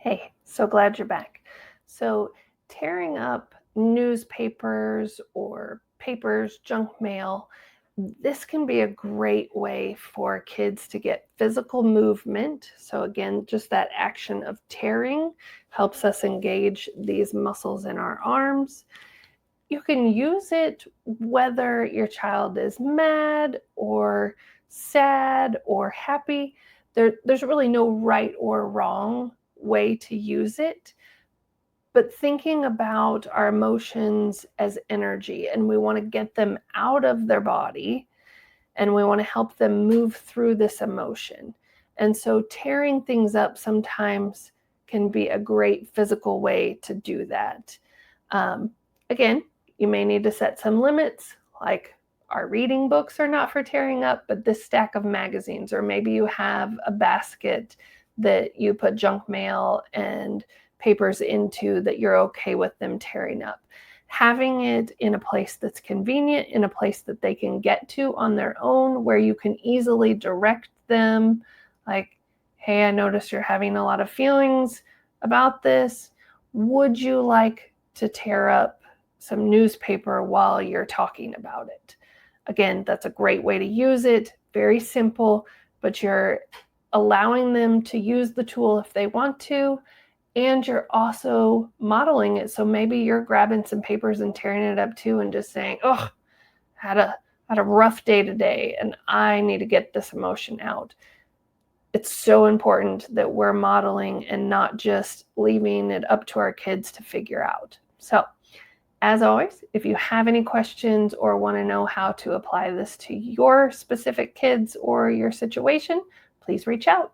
Hey, so glad you're back. So, tearing up newspapers or papers, junk mail, this can be a great way for kids to get physical movement. So, again, just that action of tearing helps us engage these muscles in our arms. You can use it whether your child is mad or sad or happy. There's really no right or wrong way to use it, but thinking about our emotions as energy, and we want to get them out of their body, and we want to help them move through this emotion. And so tearing things up sometimes can be a great physical way to do that. Um, Again, you may need to set some limits, like our reading books are not for tearing up, but this stack of magazines, or maybe you have a basket that you put junk mail and papers into that you're okay with them tearing up. Having it in a place that's convenient, in a place that they can get to on their own, where you can easily direct them, like, hey, I noticed you're having a lot of feelings about this. Would you like to tear up some newspaper while you're talking about it? Again, that's a great way to use it. Very simple, but you're allowing them to use the tool if they want to, and you're also modeling it. So maybe you're grabbing some papers and tearing it up too and just saying, oh, had a rough day today and I need to get this emotion out. It's so important that we're modeling and not just leaving it up to our kids to figure out. So, as always, if you have any questions or want to know how to apply this to your specific kids or your situation, please reach out.